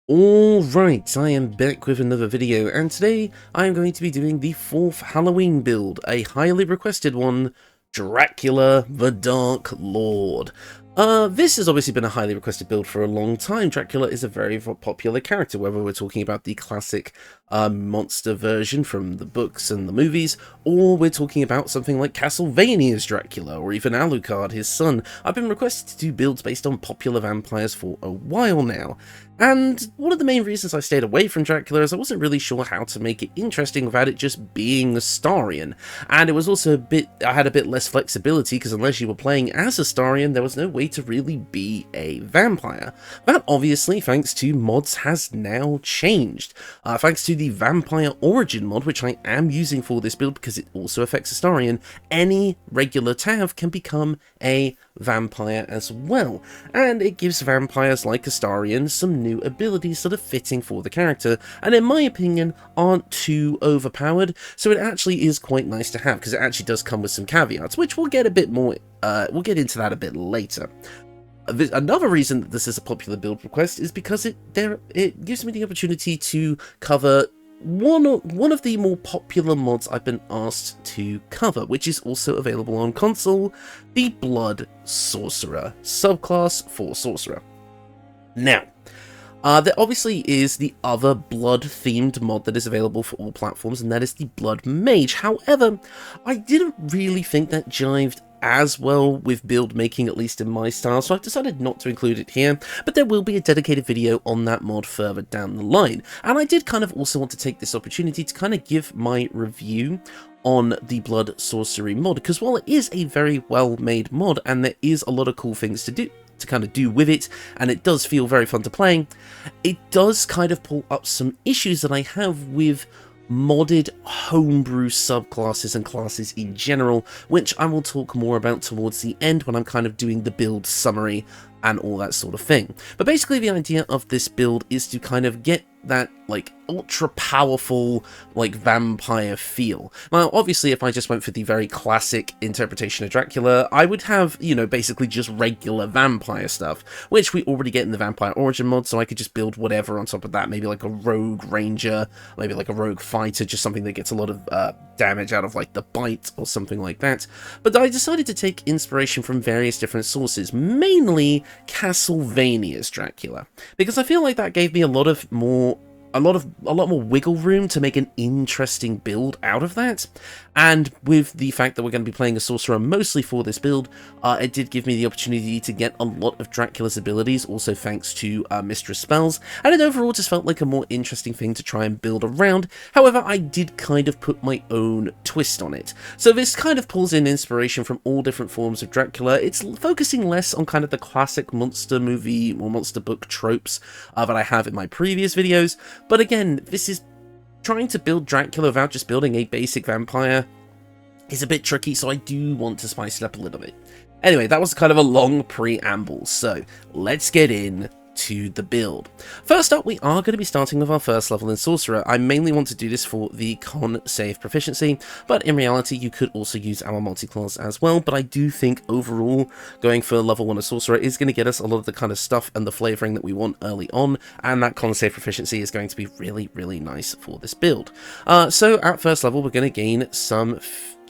Alright, I am back with another video, and today I am going to be doing the 4th Halloween build, a highly requested one, Dracula the Dark Lord. This has obviously been a highly requested build for a long time. Dracula is a very popular character, whether we're talking about the classic monster version from the books and the movies, or we're talking about something like Castlevania's Dracula, or even Alucard, his son. I've been requested to do builds based on popular vampires for a while now. And one of the main reasons I stayed away from Dracula is I wasn't really sure how to make it interesting without it just being Astarion. And it was also I had a bit less flexibility, because unless you were playing as Astarion, there was no way to really be a vampire. That obviously, thanks to mods, has now changed. Thanks to the Vampire Origin mod, which I am using for this build because it also affects Astarion, any regular Tav can become a vampire as well, and it gives vampires like Astarion some new abilities that are fitting for the character, and in my opinion aren't too overpowered, so it actually is quite nice to have, because it actually does come with some caveats, which we'll get a bit more, we'll get into that a bit later. Another reason that this is a popular build request is because it gives me the opportunity to cover one of the more popular mods I've been asked to cover, which is also available on console, the Blood Sorcerer subclass for Sorcerer. Now, there obviously is the other blood-themed mod that is available for all platforms, and that is the Blood Mage. However, I didn't really think that jived as well with build making, at least in my style, so I've decided not to include it here, but there will be a dedicated video on that mod further down the line. And I did kind of also want to take this opportunity to kind of give my review on the Blood Sorcery mod, because while it is a very well made mod and there is a lot of cool things to do with it, and it does feel very fun to play, it does kind of pull up some issues that I have with modded homebrew subclasses and classes in general, which I will talk more about towards the end when I'm kind of doing the build summary and all that sort of thing. But basically the idea of this build is to kind of get that like ultra powerful like vampire feel. Now obviously if I just went for the very classic interpretation of Dracula, I would have, you know, basically just regular vampire stuff, which we already get in the Vampire Origin mod, so I could just build whatever on top of that, maybe like a rogue ranger, maybe like a rogue fighter, just something that gets a lot of damage out of like the bite or something like that. But I decided to take inspiration from various different sources, mainly Castlevania's Dracula, because I feel like that gave me a lot more wiggle room to make an interesting build out of that. And with the fact that we're going to be playing a sorcerer mostly for this build, it did give me the opportunity to get a lot of Dracula's abilities, also thanks to Mystra Spells, and it overall just felt like a more interesting thing to try and build around. However, I did kind of put my own twist on it. So this kind of pulls in inspiration from all different forms of Dracula. It's focusing less on kind of the classic monster movie or monster book tropes that I have in my previous videos, but again, this is trying to build Dracula without just building a basic vampire is a bit tricky, so I do want to spice it up a little bit. Anyway, that was kind of a long preamble, so let's get in to the build. First up, we are going to be starting with our first level in Sorcerer. I mainly want to do this for the con save proficiency, but in reality you could also use our multi-class as well, but I do think overall going for level 1 of Sorcerer is going to get us a lot of the kind of stuff and the flavouring that we want early on, and that con save proficiency is going to be really, really nice for this build. So at first level we're going to gain some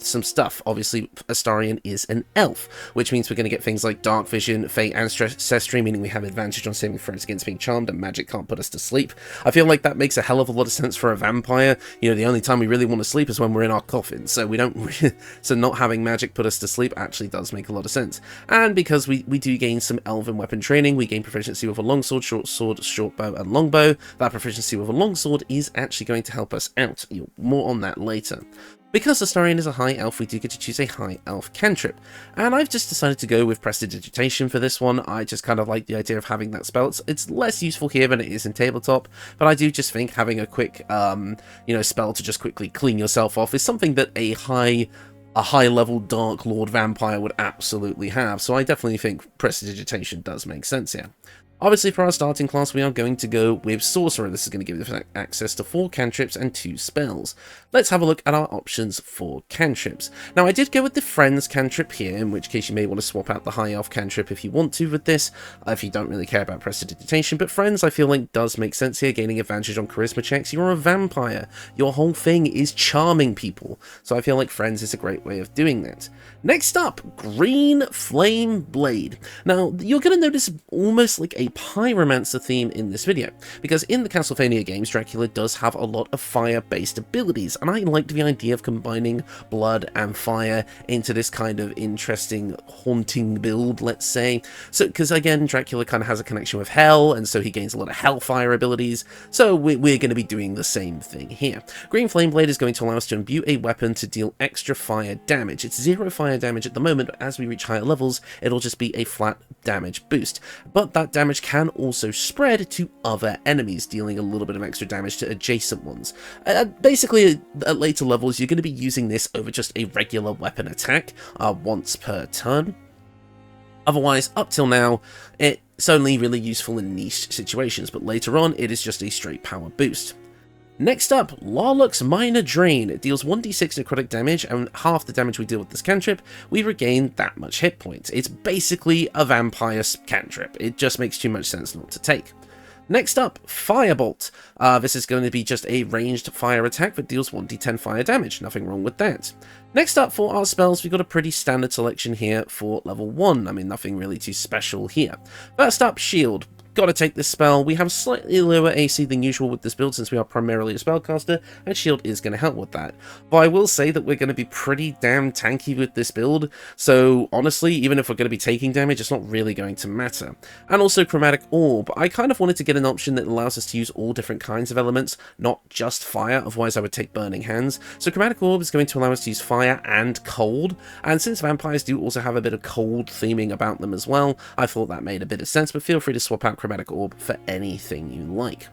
stuff. Obviously, Astarion is an elf, which means we're going to get things like Dark Vision, Fate, Ancestry, meaning we have advantage on saving throws against being charmed, and magic can't put us to sleep. I feel like that makes a hell of a lot of sense for a vampire. You know, the only time we really want to sleep is when we're in our coffin, so we don't so not having magic put us to sleep actually does make a lot of sense. And because we do gain some elven weapon training, we gain proficiency with a longsword, short bow, and longbow. That proficiency with a longsword is actually going to help us out. More on that later. Because Astarion is a high elf, we do get to choose a high elf cantrip, and I've just decided to go with Prestidigitation for this one. I just kind of like the idea of having that spell. It's less useful here than it is in tabletop, but I do just think having a quick, spell to just quickly clean yourself off is something that a high-level Dark Lord vampire would absolutely have, so I definitely think Prestidigitation does make sense here. Obviously, for our starting class, we are going to go with Sorcerer. This is going to give us access to 4 cantrips and 2 spells. Let's have a look at our options for cantrips. Now, I did go with the Friends cantrip here, in which case you may want to swap out the High Elf cantrip if you want to with this, if you don't really care about Prestidigitation, but Friends, I feel like, does make sense here, gaining advantage on charisma checks. You're a vampire. Your whole thing is charming people, so I feel like Friends is a great way of doing that. Next up, Green Flame Blade. Now, you're going to notice almost like a pyromancer theme in this video, because in the Castlevania games, Dracula does have a lot of fire-based abilities, and I liked the idea of combining blood and fire into this kind of interesting, haunting build, let's say. So, because again, Dracula kind of has a connection with hell, and so he gains a lot of hellfire abilities, so we're going to be doing the same thing here. Green Flame Blade is going to allow us to imbue a weapon to deal extra fire damage. It's 0 fire damage at the moment, but as we reach higher levels, it'll just be a flat damage boost. But that damage can also spread to other enemies, dealing a little bit of extra damage to adjacent ones. Basically, at later levels, you're going to be using this over just a regular weapon attack once per turn. Otherwise, up till now, it's only really useful in niche situations, but later on, it is just a straight power boost. Next up, Warlock's Minor Drain. It deals 1d6 necrotic damage, and half the damage we deal with this cantrip, we regain that much hit points. It's basically a vampire cantrip. It just makes too much sense not to take. Next up, Firebolt. This is going to be just a ranged fire attack that deals 1d10 fire damage. Nothing wrong with that. Next up for our spells, we've got a pretty standard selection here for level 1. I mean, nothing really too special here. First up, Shield. Gotta take this spell. We have slightly lower AC than usual with this build since we are primarily a spellcaster, and Shield is going to help with that. But I will say that we're going to be pretty damn tanky with this build, so honestly, even if we're going to be taking damage, it's not really going to matter. And also Chromatic Orb. I kind of wanted to get an option that allows us to use all different kinds of elements, not just fire, otherwise I would take Burning Hands. So Chromatic Orb is going to allow us to use fire and cold, and since vampires do also have a bit of cold theming about them as well, I thought that made a bit of sense, but feel free to swap out Chromatic Orb for anything you like.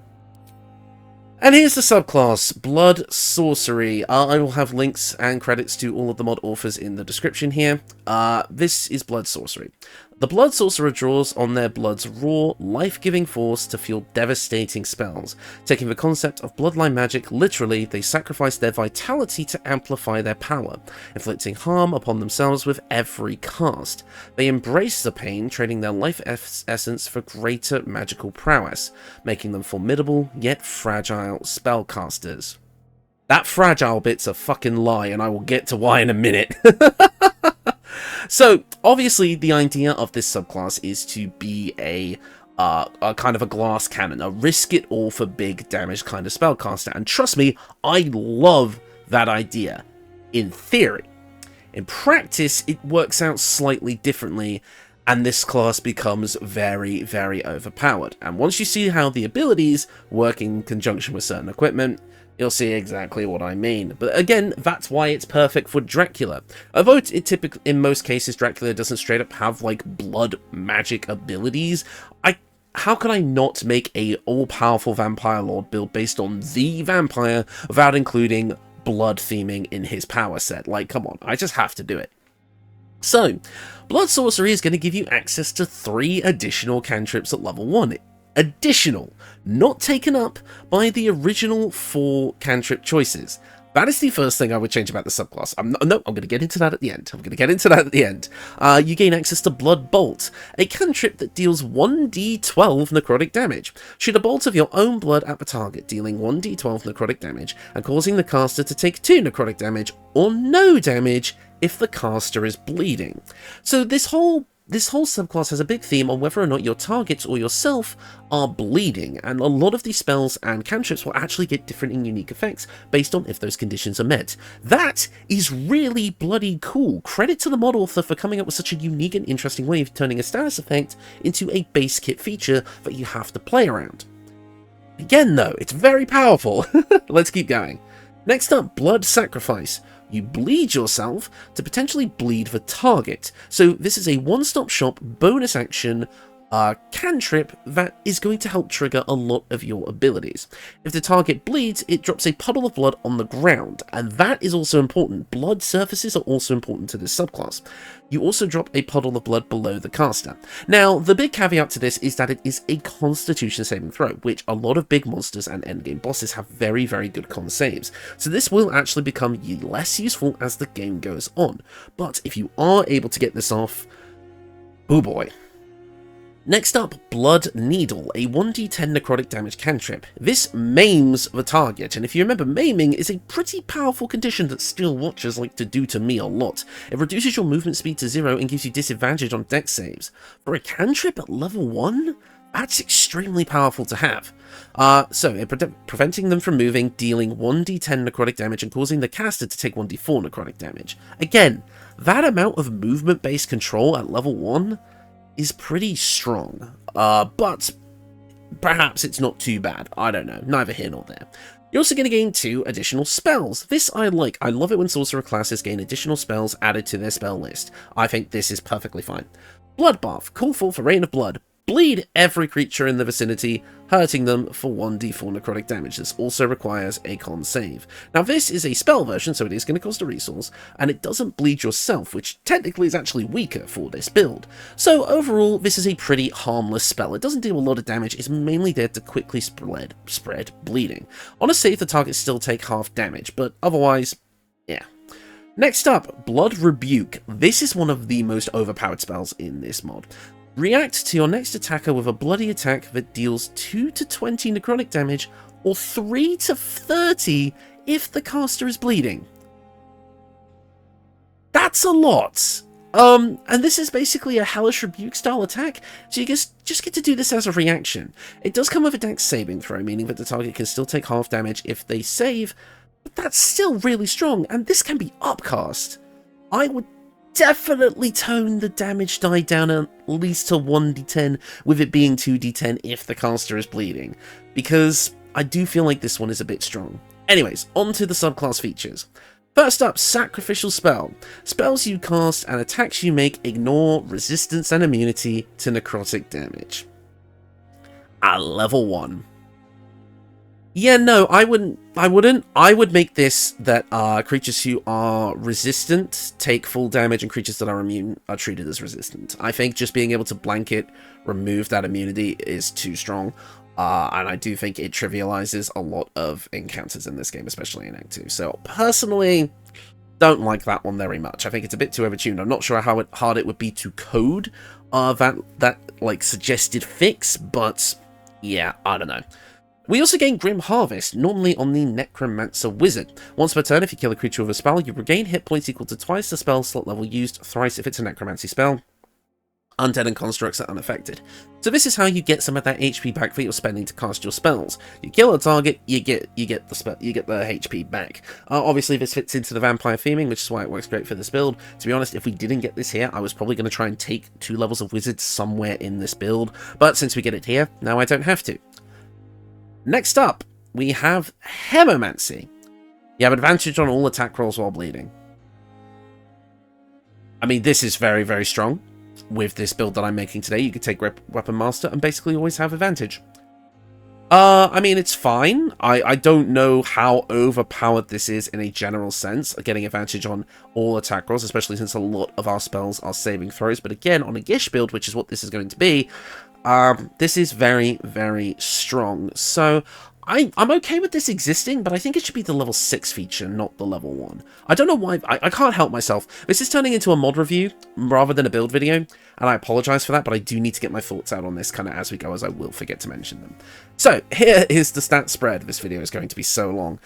And here's the subclass, Blood Sorcery. I will have links and credits to all of the mod authors in the description here. This is Blood Sorcery. The Blood Sorcerer draws on their blood's raw, life-giving force to fuel devastating spells. Taking the concept of bloodline magic literally, they sacrifice their vitality to amplify their power, inflicting harm upon themselves with every cast. They embrace the pain, trading their life essence for greater magical prowess, making them formidable yet fragile spellcasters. That fragile bit's a fucking lie, and I will get to why in a minute. So, obviously, the idea of this subclass is to be a kind of a glass cannon, a risk-it-all for big damage kind of spellcaster, and trust me, I love that idea, in theory. In practice, it works out slightly differently, and this class becomes very, very overpowered. And once you see how the abilities work in conjunction with certain equipment, you'll see exactly what I mean. But again, that's why it's perfect for Dracula. Although it typically, in most cases, Dracula doesn't straight up have, like, blood magic abilities, how can I not make a all-powerful Vampire Lord build based on the vampire without including blood theming in his power set? Like, come on, I just have to do it. So, Blood Sorcery is going to give you access to 3 additional cantrips at level 1. Additional, not taken up by the original 4 cantrip choices. That is the first thing I would change about the subclass. I'm going to get into that at the end. You gain access to Blood Bolt, a cantrip that deals 1d12 necrotic damage. Shoot a bolt of your own blood at the target, dealing 1d12 necrotic damage, and causing the caster to take 2 necrotic damage, or no damage if the caster is bleeding. So this whole subclass has a big theme on whether or not your targets or yourself are bleeding, and a lot of these spells and cantrips will actually get different and unique effects based on if those conditions are met. That is really bloody cool. Credit to the mod author for coming up with such a unique and interesting way of turning a status effect into a base kit feature that you have to play around. Again though, it's very powerful. Let's keep going. Next up, Blood Sacrifice. You bleed yourself to potentially bleed the target. So this is a one-stop shop bonus action cantrip that is going to help trigger a lot of your abilities. If the target bleeds, it drops a puddle of blood on the ground, and that is also important. Blood surfaces are also important to this subclass. You also drop a puddle of blood below the caster. Now, the big caveat to this is that it is a constitution saving throw, which a lot of big monsters and endgame bosses have very, very good con saves. So this will actually become less useful as the game goes on. But if you are able to get this off, oh boy. Next up, Blood Needle, a 1d10 necrotic damage cantrip. This maims the target, and if you remember, maiming is a pretty powerful condition that Steel Watchers like to do to me a lot. It reduces your movement speed to 0 and gives you disadvantage on dex saves. For a cantrip at level 1? That's extremely powerful to have. Preventing them from moving, dealing 1d10 necrotic damage and causing the caster to take 1d4 necrotic damage. Again, that amount of movement-based control at level 1 is pretty strong, but perhaps it's not too bad. I don't know, neither here nor there. You're also going to gain 2 additional spells. This I like. I love it when Sorcerer classes gain additional spells added to their spell list. I think this is perfectly fine. Bloodbath, call forth a rain of blood. Bleed every creature in the vicinity, hurting them for 1d4 necrotic damage. This also requires a con save. Now this is a spell version, so it is going to cost a resource, and it doesn't bleed yourself, which technically is actually weaker for this build. So overall, this is a pretty harmless spell. It doesn't deal a lot of damage, it's mainly there to quickly spread bleeding. On a save, the targets still take half damage, but otherwise, yeah. Next up, Blood Rebuke. This is one of the most overpowered spells in this mod. React to your next attacker with a bloody attack that deals 2 to 20 necrotic damage, or 3 to 30 if the caster is bleeding. That's a lot! And this is basically a Hellish Rebuke style attack, so you just get to do this as a reaction. It does come with a dex saving throw, meaning that the target can still take half damage if they save, but that's still really strong, and this can be upcast. I would definitely tone the damage die down at least to 1d10, with it being 2d10 if the caster is bleeding, because I do feel like this one is a bit strong. Anyways, on to the subclass features. First up, Sacrificial Spell. Spells you cast and attacks you make ignore resistance and immunity to necrotic damage. At level 1. Yeah, no, I wouldn't. I would make this that creatures who are resistant take full damage and creatures that are immune are treated as resistant. I think just being able to blanket remove that immunity is too strong. And I do think it trivializes a lot of encounters in this game, especially in Act 2. So, personally, don't like that one very much. I think it's a bit too overtuned. I'm not sure how hard it would be to code that like, suggested fix, but yeah, I don't know. We also gain Grim Harvest, normally on the Necromancer Wizard. Once per turn, if you kill a creature with a spell, you regain hit points equal to twice the spell slot level used, thrice if it's a Necromancy spell. Undead and constructs are unaffected. So this is how you get some of that HP back that you're spending to cast your spells. You kill a target, you get the HP back. Obviously, this fits into the vampire theming, which is why it works great for this build. To be honest, if we didn't get this here, I was probably going to try and take 2 levels of wizard somewhere in this build. But since we get it here, now I don't have to. Next up, we have Hemomancy. You have advantage on all attack rolls while bleeding. I mean, this is very, very strong. With this build that I'm making today, you could take Weapon Master and basically always have advantage. I mean, it's fine. I don't know how overpowered this is in a general sense, getting advantage on all attack rolls, especially since a lot of our spells are saving throws. But again, on a Gish build, which is what this is going to be, this is very, very strong. So I'm okay with this existing, but I think it should be the level 6 feature, not the level 1. I don't know why, I can't help myself. This is turning into a mod review rather than a build video, and I apologize for that, but I do need to get my thoughts out on this kind of as we go, as I will forget to mention them. So, here is the stat spread. This video is going to be so long.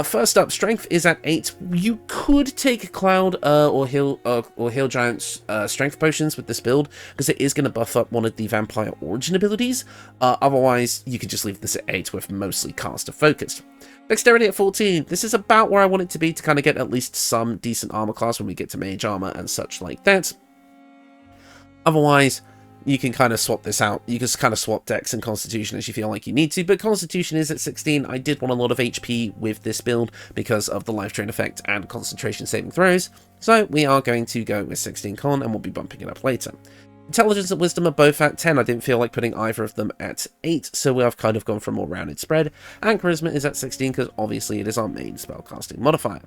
First up, Strength is at 8. You could take Cloud or Heal Giant's Strength Potions with this build, because it is going to buff up one of the Vampire Origin abilities. Otherwise, you can just leave this at 8 with mostly caster focused. Dexterity at 14. This is about where I want it to be to kind of get at least some decent armor class when we get to mage armor and such like that. Otherwise, you can kind of swap this out. You can kind of swap Dex and Constitution as you feel like you need to, but Constitution is at 16. I did want a lot of HP with this build because of the Life Drain effect and concentration saving throws, so we are going to go with 16 con and we'll be bumping it up later. Intelligence and Wisdom are both at 10. I didn't feel like putting either of them at 8, so I've kind of gone for a more rounded spread. And Charisma is at 16 because obviously it is our main spellcasting modifier.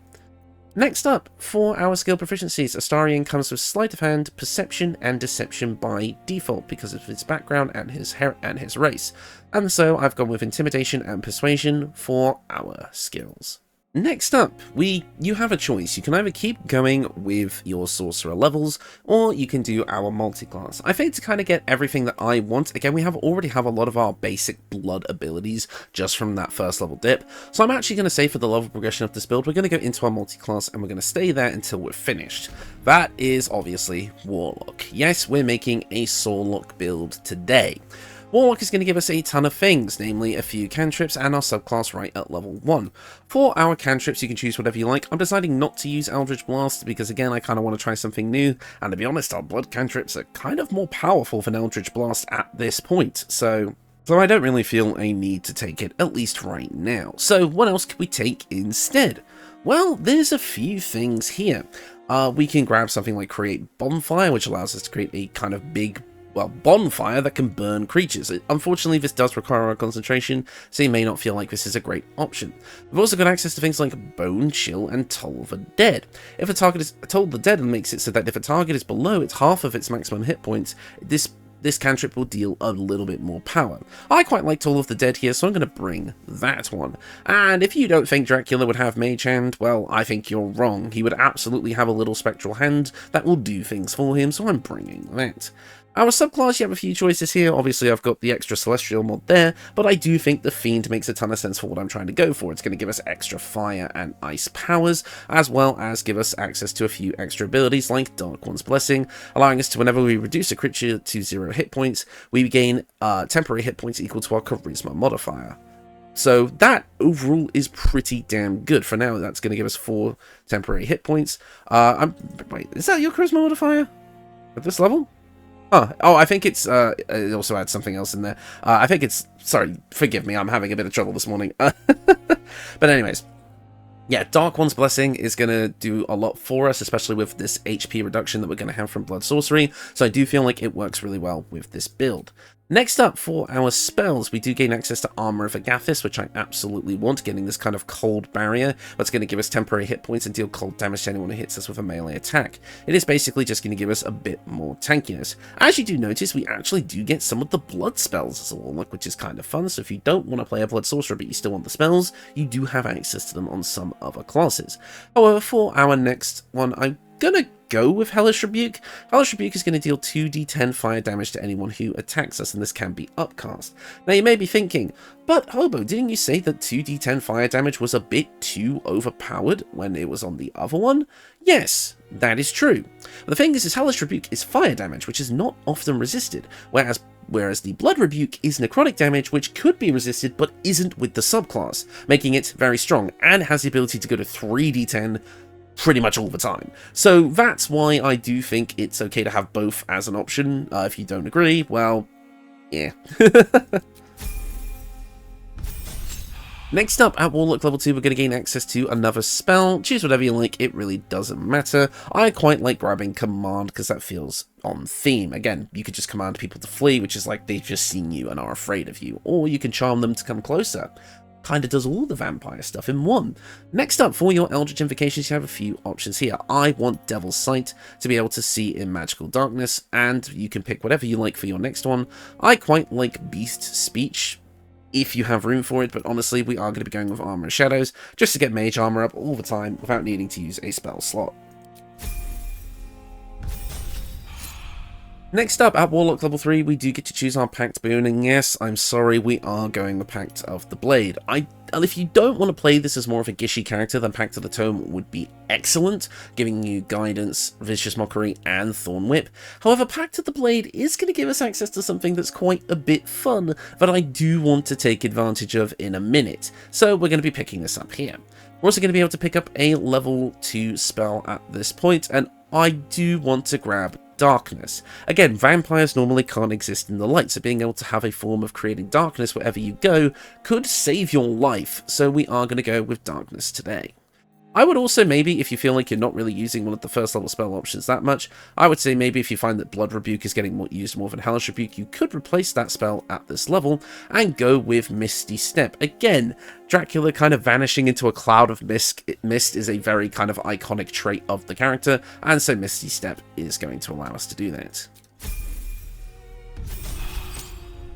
Next up, for our skill proficiencies, Astarion comes with Sleight of Hand, Perception, and Deception by default because of his background and his race. And so I've gone with Intimidation and Persuasion for our skills. Next up, you have a choice. You can either keep going with your Sorcerer levels, or you can do our multi-class. I think to kind of get everything that I want, again, we already have a lot of our basic blood abilities just from that first level dip, so I'm actually going to say for the level progression of this build, we're going to go into our multi-class, and we're going to stay there until we're finished. That is obviously Warlock. Yes, we're making a Warlock build today. Warlock is going to give us a ton of things, namely a few cantrips and our subclass right at level 1. For our cantrips, you can choose whatever you like. I'm deciding not to use Eldritch Blast because, again, I kind of want to try something new, and to be honest, our blood cantrips are kind of more powerful than Eldritch Blast at this point, so I don't really feel a need to take it, at least right now. So what else can we take instead? Well, there's a few things here. We can grab something like Create Bonfire, which allows us to create a kind of big bonfire that can burn creatures. Unfortunately, this does require our concentration, so you may not feel like this is a great option. We've also got access to things like Bone, Chill, and Toll the Dead. If a target is Toll the Dead, makes it so that if a target is below its half of its maximum hit points, this cantrip will deal a little bit more power. I quite like Toll of the Dead here, so I'm going to bring that one. And if you don't think Dracula would have Mage Hand, well, I think you're wrong. He would absolutely have a little spectral hand that will do things for him, so I'm bringing that. Our subclass, you have a few choices here. Obviously, I've got the extra Celestial mod there, but I do think the Fiend makes a ton of sense for what I'm trying to go for. It's going to give us extra fire and ice powers, as well as give us access to a few extra abilities like Dark One's Blessing, allowing us to, whenever we reduce a creature to 0 hit points, we gain temporary hit points equal to our Charisma modifier. So that overall is pretty damn good. For now, that's going to give us 4 temporary hit points. Wait, is that your Charisma modifier at this level? Oh, I think it's, it also adds something else in there. I think it's, sorry, forgive me, I'm having a bit of trouble this morning. But anyways, yeah, Dark One's Blessing is going to do a lot for us, especially with this HP reduction that we're going to have from Blood Sorcery, so I do feel like it works really well with this build. Next up, for our spells, we do gain access to Armour of Agathis, which I absolutely want, getting this kind of cold barrier that's going to give us temporary hit points and deal cold damage to anyone who hits us with a melee attack. It is basically just going to give us a bit more tankiness. As you do notice, we actually do get some of the blood spells as a Warlock, which is kind of fun, so if you don't want to play a Blood Sorcerer but you still want the spells, you do have access to them on some other classes. However, for our next one, I'm gonna go with Hellish Rebuke. Hellish Rebuke is going to deal 2d10 fire damage to anyone who attacks us, and this can be upcast. Now you may be thinking, but Hobo, didn't you say that 2d10 fire damage was a bit too overpowered when it was on the other one? Yes, that is true. But the thing is Hellish Rebuke is fire damage, which is not often resisted, whereas the Blood Rebuke is necrotic damage, which could be resisted but isn't with the subclass, making it very strong, and has the ability to go to 3d10 pretty much all the time. So that's why I do think it's okay to have both as an option. If you don't agree, well, yeah. Next up, at Warlock level 2, we're going to gain access to another spell. Choose whatever you like, it really doesn't matter. I quite like grabbing Command because that feels on theme. Again, you could just command people to flee, which is like they've just seen you and are afraid of you. Or you can charm them to come closer. Kind of does all the vampire stuff in one. Next up, for your Eldritch Invocations, you have a few options here. I want Devil's Sight to be able to see in magical darkness, and you can pick whatever you like for your next one. I quite like Beast Speech, if you have room for it, but honestly, we are going to be going with Armour of Shadows, just to get Mage Armor up all the time without needing to use a spell slot. Next up, at Warlock level 3, we do get to choose our Pact Boon, and yes, I'm sorry, we are going the Pact of the Blade. If you don't want to play this as more of a Gishy character, then Pact of the Tome would be excellent, giving you Guidance, Vicious Mockery, and Thorn Whip. However, Pact of the Blade is going to give us access to something that's quite a bit fun, that I do want to take advantage of in a minute, so we're going to be picking this up here. We're also going to be able to pick up a level 2 spell at this point, and I do want to grab Darkness. Again, vampires normally can't exist in the light, so being able to have a form of creating darkness wherever you go could save your life, so we are going to go with Darkness today. I would also maybe, if you feel like you're not really using one of the first level spell options that much, I would say maybe if you find that Blood Rebuke is getting used more than Hellish Rebuke, you could replace that spell at this level and go with Misty Step. Again, Dracula kind of vanishing into a cloud of mist is a very kind of iconic trait of the character, and so Misty Step is going to allow us to do that.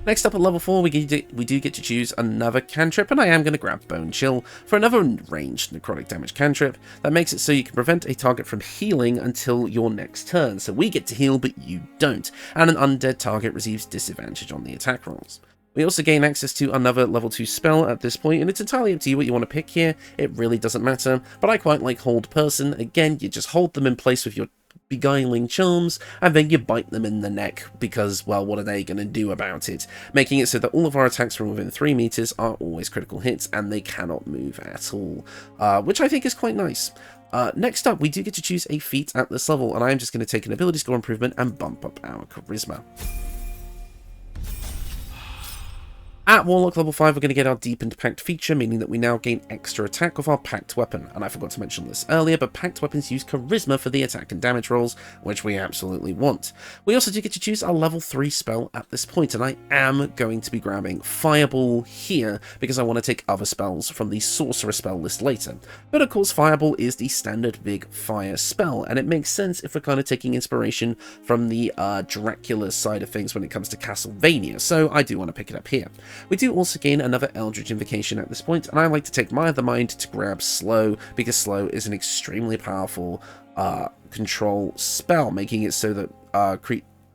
Next up at level 4, we do get to choose another cantrip, and I am going to grab Bone Chill for another ranged necrotic damage cantrip that makes it so you can prevent a target from healing until your next turn. So we get to heal, but you don't, and an undead target receives disadvantage on the attack rolls. We also gain access to another level 2 spell at this point, and it's entirely up to you what you want to pick here. It really doesn't matter, but I quite like Hold Person. Again, you just hold them in place with your beguiling charms, and then you bite them in the neck because, well, what are they going to do about it? Making it so that all of our attacks from within 3 meters are always critical hits, and they cannot move at all, which I think is quite nice. Next up, we do get to choose a feat at this level, and I am just going to take an ability score improvement and bump up our charisma. At Warlock level 5, we're going to get our Deepened Pact feature, meaning that we now gain extra attack with our Pact weapon. And I forgot to mention this earlier, but Pact weapons use charisma for the attack and damage rolls, which we absolutely want. We also do get to choose our level 3 spell at this point, and I am going to be grabbing Fireball here, because I want to take other spells from the Sorcerer spell list later. But of course, Fireball is the standard big fire spell, and it makes sense if we're kind of taking inspiration from the Dracula side of things when it comes to Castlevania, so I do want to pick it up here. We do also gain another Eldritch Invocation at this point, and I like to take my other mind to grab Slow, because Slow is an extremely powerful control spell, making it so that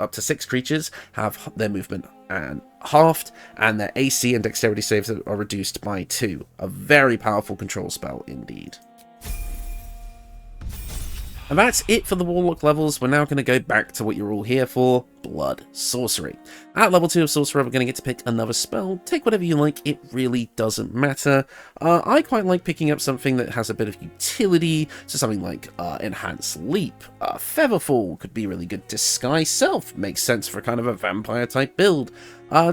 up to 6 creatures have their movement and halved, and their AC and dexterity saves are reduced by 2. A very powerful control spell indeed. And that's it for the Warlock levels. We're now going to go back to what you're all here for, Blood Sorcery. At level 2 of Sorcerer, we're going to get to pick another spell. Take whatever you like, it really doesn't matter. I quite like picking up something that has a bit of utility, so something like Enhanced Leap. Featherfall could be really good. Disguise Self makes sense for kind of a vampire type build.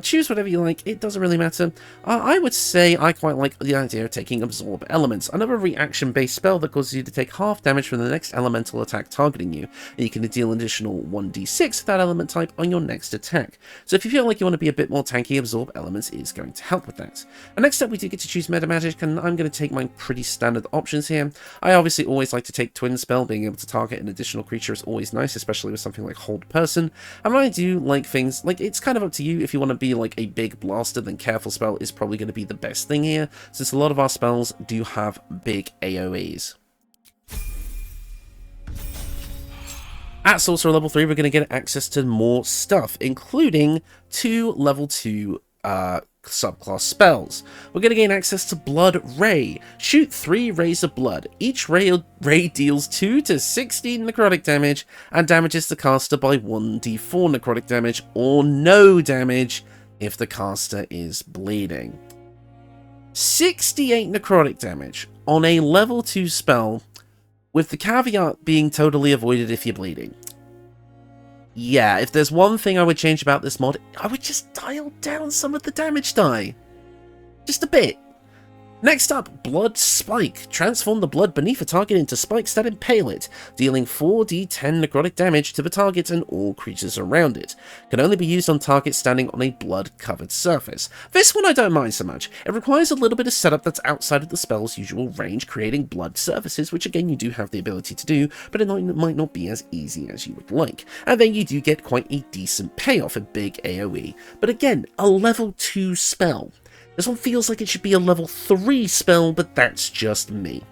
Choose whatever you like, it doesn't really matter. I would say I quite like the idea of taking Absorb Elements, another reaction-based spell that causes you to take half damage from the next elemental attack targeting you, and you can deal an additional 1d6 of that element type on your next attack. So if you feel like you want to be a bit more tanky, Absorb Elements is going to help with that. And next up we do get to choose Meta Magic, and I'm going to take my pretty standard options here. I obviously always like to take Twin Spell. Being able to target an additional creature is always nice, especially with something like Hold Person. And I do like things, like it's kind of up to you if you want to be like a big blaster, then Careful Spell is probably going to be the best thing here, since a lot of our spells do have big AoEs. At Sorcerer level 3, we're going to get access to more stuff, including 2 level 2 subclass spells. We're going to gain access to Blood Ray. Shoot 3 rays of blood. Each ray deals 2 to 16 necrotic damage and damages the caster by 1d4 necrotic damage or no damage if the caster is bleeding. 68 necrotic damage on a level 2 spell, with the caveat being totally avoided if you're bleeding. Yeah, if there's one thing I would change about this mod, I would just dial down some of the damage die. Just a bit. Next up, Blood Spike. Transform the blood beneath a target into spikes that impale it, dealing 4d10 necrotic damage to the target and all creatures around it. Can only be used on targets standing on a blood-covered surface. This one I don't mind so much. It requires a little bit of setup that's outside of the spell's usual range, creating blood surfaces, which again you do have the ability to do, but it might not be as easy as you would like. And then you do get quite a decent payoff, a big AoE. But again, a level 2 spell. This one feels like it should be a level 3 spell, but that's just me.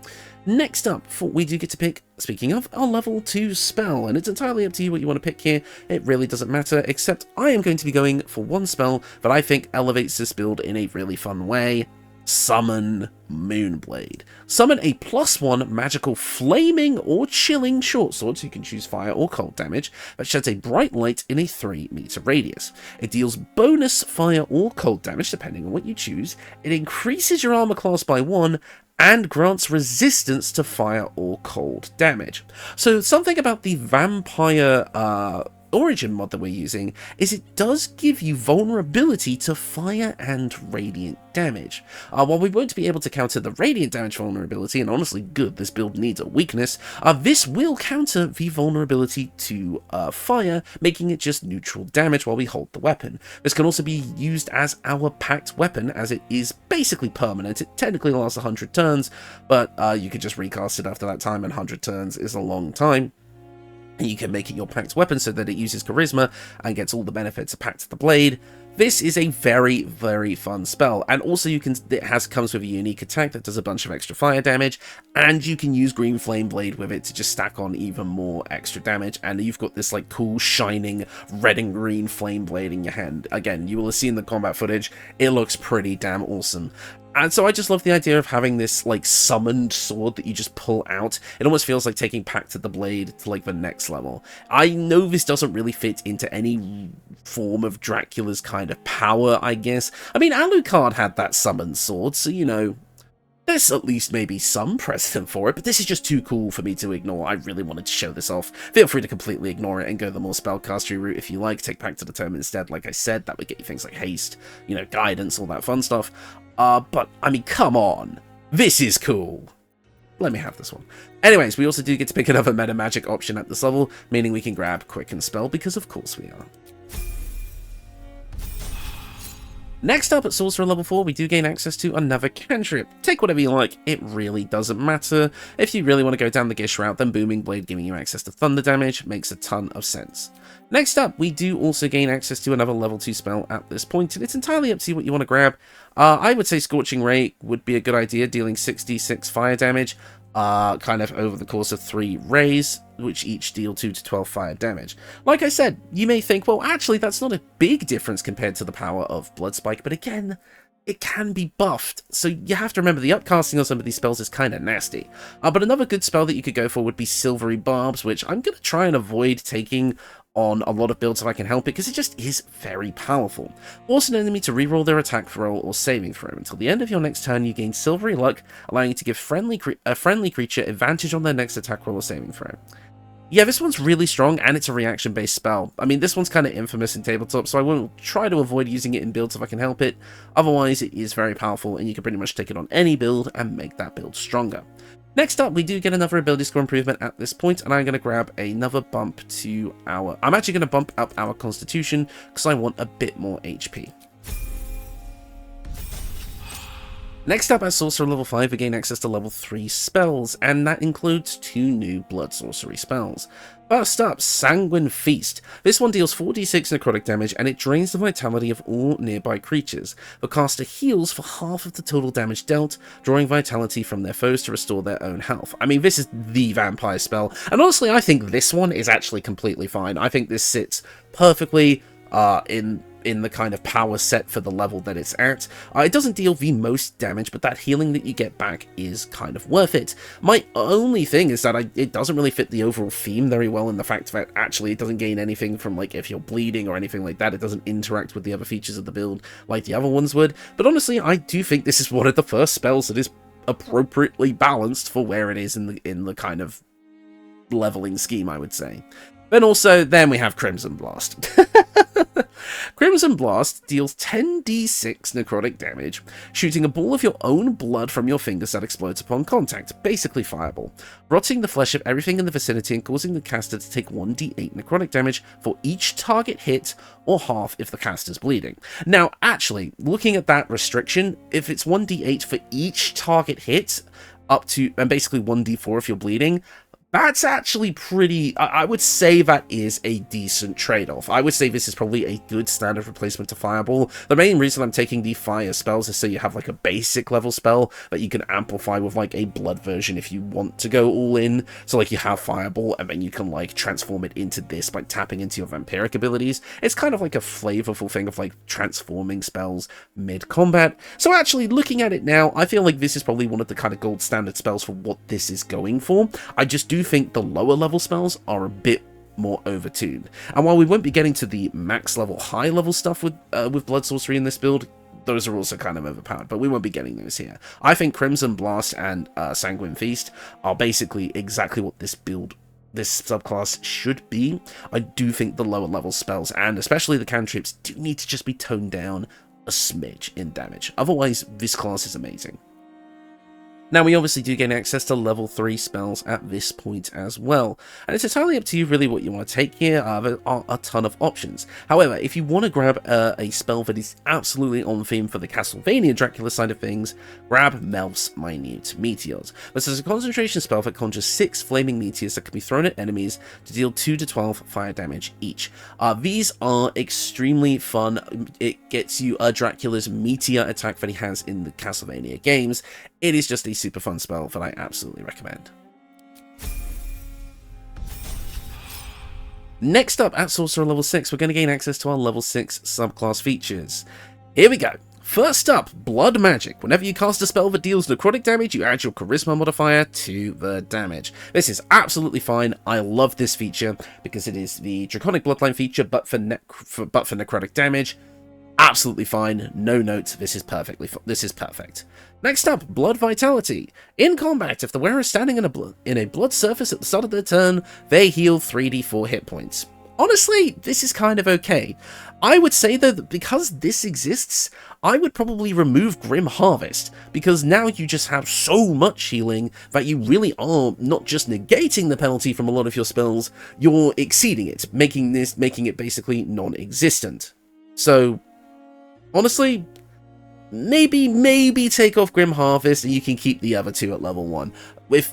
Next up, we do get to pick, speaking of, a level 2 spell, and it's entirely up to you what you want to pick here. It really doesn't matter, except I am going to be going for one spell that I think elevates this build in a really fun way. Summon Moonblade. Summon a +1 magical flaming or chilling short sword, so you can choose fire or cold damage, that sheds a bright light in a 3-meter radius. It deals bonus fire or cold damage depending on what you choose. It increases your armor class by 1 and grants resistance to fire or cold damage. So something about the vampire Origin mod that we're using is it does give you vulnerability to fire and radiant damage. While we won't be able to counter the radiant damage vulnerability, and honestly good, this build needs a weakness, this will counter the vulnerability to fire, making it just neutral damage while we hold the weapon. This can also be used as our packed weapon, as it is basically permanent. It technically lasts 100 turns, but you could just recast it after that time, and 100 turns is a long time. And you can make it your packed weapon so that it uses charisma and gets all the benefits of packed to the blade. This is a very, very fun spell, and also comes with a unique attack that does a bunch of extra fire damage, and you can use green flame blade with it to just stack on even more extra damage, and you've got this like cool shining red and green flame blade in your hand. Again, you will have seen the combat footage, it looks pretty damn awesome. And so I just love the idea of having this, like, summoned sword that you just pull out. It almost feels like taking Pact of the Blade to, like, the next level. I know this doesn't really fit into any form of Dracula's kind of power, I guess. I mean, Alucard had that summoned sword, so, you know, there's at least maybe some precedent for it, but this is just too cool for me to ignore. I really wanted to show this off. Feel free to completely ignore it and go the more spellcastery route if you like. Take Pact of the Determined instead, like I said. That would get you things like haste, you know, guidance, all that fun stuff. But, I mean, come on. This is cool. Let me have this one. Anyways, we also do get to pick another meta magic option at this level, meaning we can grab Quicken Spell, because of course we are. Next up, at Sorcerer level 4, we do gain access to another cantrip. Take whatever you like, it really doesn't matter. If you really want to go down the Gish route, then Booming Blade giving you access to thunder damage makes a ton of sense. Next up, we do also gain access to another level 2 spell at this point, and it's entirely up to you what you want to grab. I would say Scorching Ray would be a good idea, dealing 66 fire damage, kind of over the course of 3 rays, which each deal 2 to 12 fire damage. Like I said, you may think, well, actually, that's not a big difference compared to the power of Blood Spike, but again, it can be buffed, so you have to remember the upcasting on some of these spells is kind of nasty. But another good spell that you could go for would be Silvery Barbs, which I'm going to try and avoid taking on a lot of builds if I can help it, because it just is very powerful. Force an enemy to reroll their attack roll or saving throw. Until the end of your next turn, you gain Silvery Luck, allowing you to give a friendly creature advantage on their next attack roll or saving throw. Yeah, this one's really strong, and it's a reaction-based spell. I mean, this one's kind of infamous in tabletop, so I will try to avoid using it in builds if I can help it. Otherwise, it is very powerful, and you can pretty much take it on any build and make that build stronger. Next up, we do get another ability score improvement at this point, and I'm going to grab another bump to our... I'm actually going to bump up our Constitution, because I want a bit more HP. Next up, at Sorcerer level 5, we gain access to level 3 spells, and that includes 2 new Blood Sorcery spells. First up, Sanguine Feast. This one deals 4d6 necrotic damage, and it drains the vitality of all nearby creatures. The caster heals for half of the total damage dealt, drawing vitality from their foes to restore their own health. I mean, this is the vampire spell, and honestly, I think this one is actually completely fine. I think this sits perfectly in the kind of power set for the level that it's at. It doesn't deal the most damage, but that healing that you get back is kind of worth it. My only thing is that it doesn't really fit the overall theme very well, in the fact that actually it doesn't gain anything from, like, if you're bleeding or anything like that. It doesn't interact with the other features of the build like the other ones would. But honestly, I do think this is one of the first spells that is appropriately balanced for where it is in the kind of leveling scheme, I would say. Then we have Crimson Blast. Crimson Blast deals 10d6 necrotic damage, shooting a ball of your own blood from your fingers that explodes upon contact, basically fireball, rotting the flesh of everything in the vicinity and causing the caster to take 1d8 necrotic damage for each target hit, or half if the caster's bleeding. Now, actually, looking at that restriction, if it's 1d8 for each target hit, up to, and basically 1d4 if you're bleeding, that's actually pretty... I would say that is a decent trade-off. I would say this is probably a good standard replacement to Fireball. The main reason I'm taking the fire spells is so you have like a basic level spell that you can amplify with like a blood version if you want to go all in. So like you have Fireball and then you can like transform it into this by tapping into your vampiric abilities. It's kind of like a flavorful thing of like transforming spells mid-combat. So actually looking at it now, I feel like this is probably one of the kind of gold standard spells for what this is going for. I just do think the lower level spells are a bit more overtuned, and while we won't be getting to the max level high level stuff with Blood Sorcery in this build, those are also kind of overpowered, but we won't be getting those here. I think Crimson Blast and Sanguine Feast are basically exactly what this build this subclass should be, I do think the lower level spells, and especially the cantrips, do need to just be toned down a smidge in damage. Otherwise, this class is amazing. Now, we obviously do gain access to level 3 spells at this point as well, and it's entirely up to you really what you want to take here. There are a ton of options. However, if you want to grab a spell that is absolutely on theme for the Castlevania Dracula side of things, grab Melf's Minute Meteors. This is a concentration spell that conjures 6 flaming meteors that can be thrown at enemies to deal 2 to 12 fire damage each. These are extremely fun. It gets you Dracula's meteor attack that he has in the Castlevania games. It is just a super fun spell that I absolutely recommend. Next up, at Sorcerer level 6, we're going to gain access to our level 6 subclass features. Here we go. First up, Blood Magic. Whenever you cast a spell that deals necrotic damage, you add your Charisma modifier to the damage. This is absolutely fine. I love this feature because it is the Draconic Bloodline feature, but for necrotic damage. Absolutely fine. No notes. This is perfect. Next up, Blood Vitality. In combat, if the wearer is standing in a blood surface at the start of their turn, they heal 3d4 hit points. Honestly, this is kind of okay. I would say though that because this exists, I would probably remove Grim Harvest, because now you just have so much healing that you really are not just negating the penalty from a lot of your spells, you're exceeding it, making it basically non-existent. So, honestly, maybe take off Grim Harvest and you can keep the other two at level 1.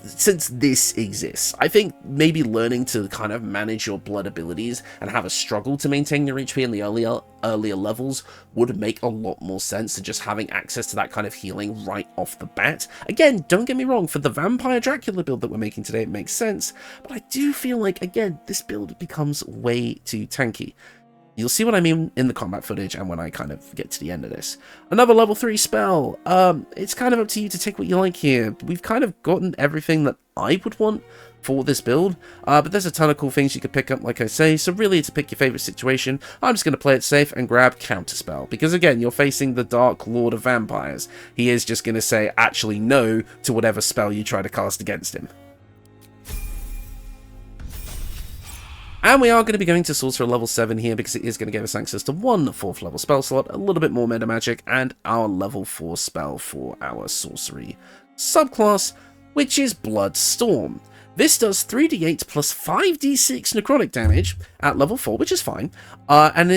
Since this exists, I think maybe learning to kind of manage your blood abilities and have a struggle to maintain your HP in the earlier levels would make a lot more sense than just having access to that kind of healing right off the bat. Again, don't get me wrong, for the Vampire Dracula build that we're making today, it makes sense, but I do feel like, again, this build becomes way too tanky. You'll see what I mean in the combat footage and when I kind of get to the end of this. Another level 3 spell. It's kind of up to you to take what you like here. We've kind of gotten everything that I would want for this build, but there's a ton of cool things you could pick up, like I say, so really to pick your favorite situation, I'm just going to play it safe and grab Counterspell, because again, you're facing the Dark Lord of Vampires. He is just going to say actually no to whatever spell you try to cast against him. And we are going to be going to Sorcerer level 7 here because it is going to give us access to one 4th level spell slot, a little bit more meta magic, and our level 4 spell for our sorcery subclass, which is Bloodstorm. This does 3d8 plus 5d6 necrotic damage at level 4, which is fine, and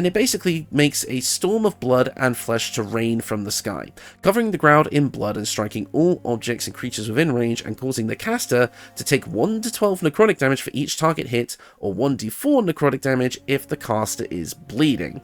it basically makes a storm of blood and flesh to rain from the sky, covering the ground in blood and striking all objects and creatures within range and causing the caster to take 1 to 12 necrotic damage for each target hit, or 1d4 necrotic damage if the caster is bleeding.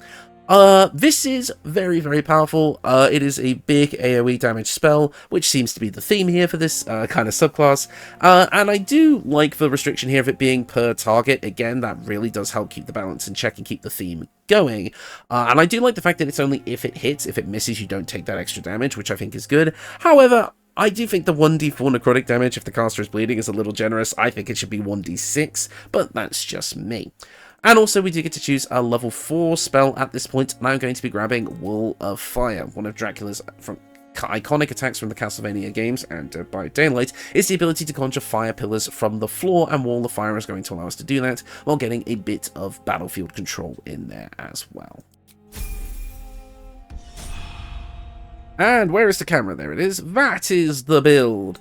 This is very, very powerful. It is a big AoE damage spell, which seems to be the theme here for this kind of subclass. And I do like the restriction here of it being per target. Again, that really does help keep the balance in check and keep the theme going. And I do like the fact that it's only if it hits. If it misses, you don't take that extra damage, which I think is good. However, I do think the 1d4 necrotic damage if the caster is bleeding is a little generous. I think it should be 1d6, but that's just me. And also, we do get to choose a level 4 spell at this point, and I'm going to be grabbing Wall of Fire. One of Dracula's iconic attacks from the Castlevania games, and Dead by Daylight, is the ability to conjure fire pillars from the floor, and Wall of Fire is going to allow us to do that, while getting a bit of battlefield control in there as well. And where is the camera? There it is. That is the build.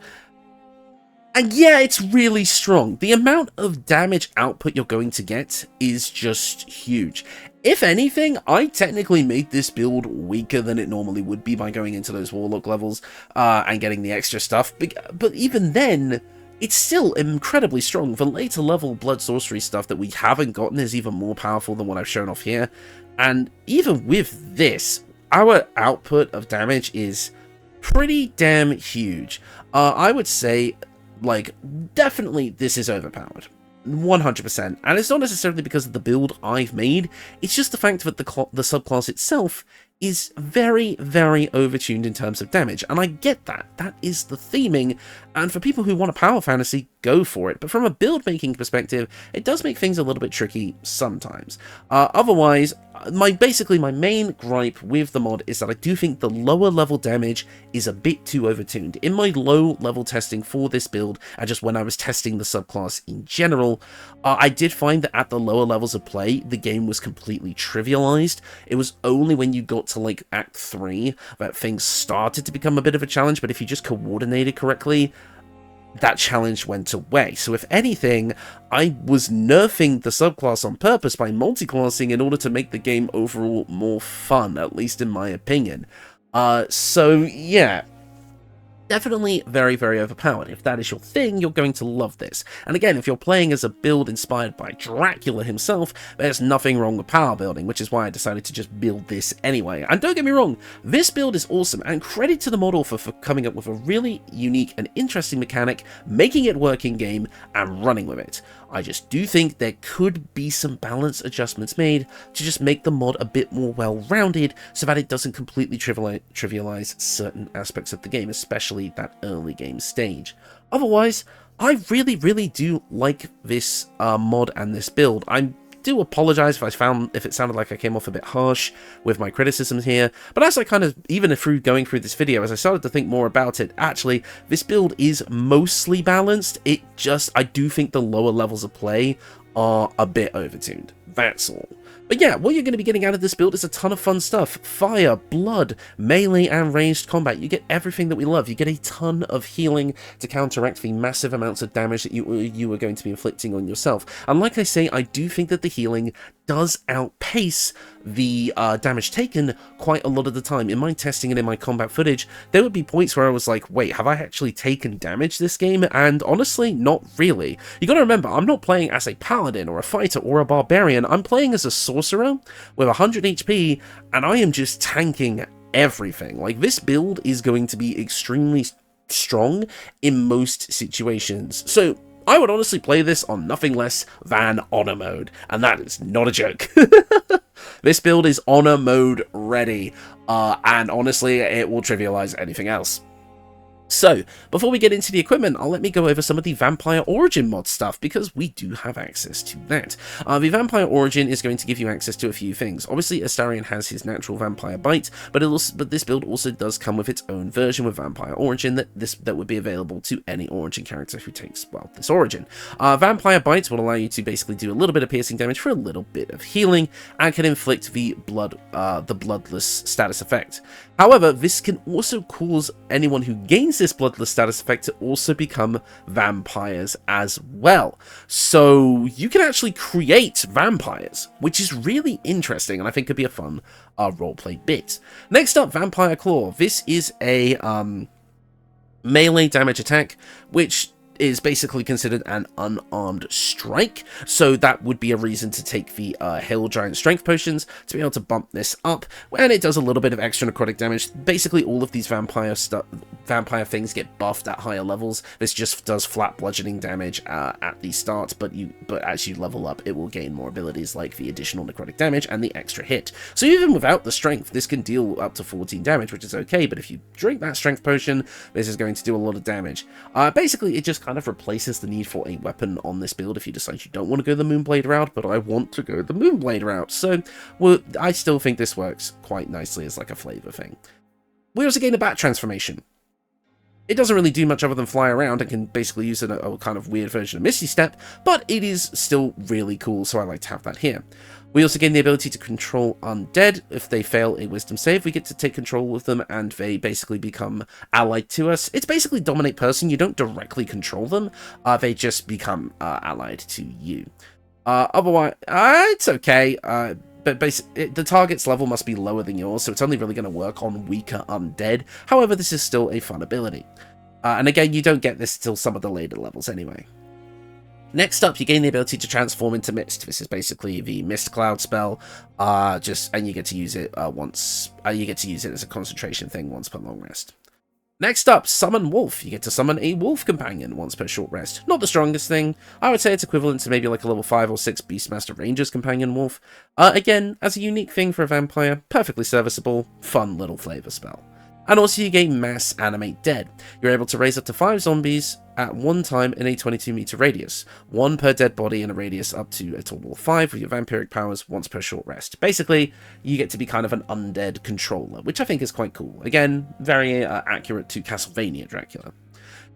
And yeah, it's really strong. The amount of damage output you're going to get is just huge. If anything, I technically made this build weaker than it normally would be by going into those Warlock levels and getting the extra stuff. But even then, it's still incredibly strong. The later level blood sorcery stuff that we haven't gotten is even more powerful than what I've shown off here. And even with this, our output of damage is pretty damn huge. I would say, like, definitely this is overpowered. 100%. And it's not necessarily because of the build I've made, it's just the fact that the subclass itself is very, very overtuned in terms of damage. And I get that. That is the theming. And for people who want a power fantasy, go for it. But from a build making perspective, it does make things a little bit tricky sometimes. Otherwise, basically my main gripe with the mod is that I do think the lower level damage is a bit too overtuned. In my low level testing for this build, and just when I was testing the subclass in general, I did find that at the lower levels of play, the game was completely trivialized. It was only when you got to like Act 3 that things started to become a bit of a challenge, but if you just coordinated correctly, that challenge went away. So if anything, I was nerfing the subclass on purpose by multiclassing in order to make the game overall more fun, at least in my opinion. So yeah, definitely very, very overpowered. If that is your thing, you're going to love this. And again, if you're playing as a build inspired by Dracula himself, there's nothing wrong with power building, which is why I decided to just build this anyway. And don't get me wrong, this build is awesome, and credit to the mod author for coming up with a really unique and interesting mechanic, making it work in game, and running with it. I just do think there could be some balance adjustments made to just make the mod a bit more well-rounded so that it doesn't completely trivialize certain aspects of the game, especially that early game stage. Otherwise, I really, really do like this mod and this build. I do apologize if it sounded like I came off a bit harsh with my criticisms here, but as I kind of, even through going through this video, as I started to think more about it, actually, this build is mostly balanced. I do think the lower levels of play are a bit overtuned. That's all. But yeah, what you're going to be getting out of this build is a ton of fun stuff. Fire, blood, melee, and ranged combat. You get everything that we love. You get a ton of healing to counteract the massive amounts of damage that you are going to be inflicting on yourself. And like I say, I do think that the healing does outpace the damage taken quite a lot of the time. In my testing and in my combat footage, there would be points where I was like, wait, have I actually taken damage this game? And honestly, not really. You gotta remember, I'm not playing as a paladin or a fighter or a barbarian. I'm playing as a sorcerer with 100 HP, and I am just tanking everything. Like, this build is going to be extremely strong in most situations. So I would honestly play this on nothing less than Honor mode, and that is not a joke. This build is Honor mode ready, and honestly, it will trivialize anything else. So, before we get into the equipment, let me go over some of the Vampire Origin mod stuff, because we do have access to that. The Vampire Origin is going to give you access to a few things. Obviously, Astarion has his natural vampire bite, but this build also does come with its own version with Vampire Origin that would be available to any Origin character who takes, well, this Origin. Vampire Bites will allow you to basically do a little bit of piercing damage for a little bit of healing, and can inflict the bloodless status effect. However, this can also cause anyone who gains this bloodless status effect to also become vampires as well. So you can actually create vampires, which is really interesting, and I think could be a fun roleplay bit. Next up, Vampire Claw. This is a melee damage attack, which is basically considered an unarmed strike, so that would be a reason to take the Hill Giant Strength Potions to be able to bump this up, and it does a little bit of extra necrotic damage. Basically, all of these vampire things get buffed at higher levels. This just does flat bludgeoning damage at the start, but as you level up, it will gain more abilities like the additional necrotic damage and the extra hit. So even without the strength, this can deal up to 14 damage, which is okay, but if you drink that strength potion, this is going to do a lot of damage. Basically, it just kind of replaces the need for a weapon on this build if you decide you don't want to go the Moonblade route, but I want to go the Moonblade route. So, well, I still think this works quite nicely as like a flavor thing. We also gain a bat transformation. It doesn't really do much other than fly around and can basically use a kind of weird version of Misty Step, but it is still really cool, so I like to have that here. We also gain the ability to control undead. If they fail a wisdom save, we get to take control of them, and they basically become allied to us. It's basically dominate person. You don't directly control them. They just become allied to you. Otherwise, it's okay. But the target's level must be lower than yours, so it's only really going to work on weaker undead. However, this is still a fun ability. And again, you don't get this till some of the later levels anyway. Next up, you gain the ability to transform into mist. This is basically the mist cloud spell, and you get to use it once. You get to use it as a concentration thing once per long rest. Next up, summon wolf. You get to summon a wolf companion once per short rest. Not the strongest thing. I would say it's equivalent to maybe like a level 5 or 6 Beastmaster Ranger's companion wolf. Again, as a unique thing for a vampire, perfectly serviceable, fun little flavor spell. And also you gain Mass Animate Dead. You're able to raise up to 5 zombies at one time in a 22-meter radius. 1 per dead body in a radius up to a total of 5 with your vampiric powers once per short rest. Basically, you get to be kind of an undead controller, which I think is quite cool. Again, very accurate to Castlevania Dracula.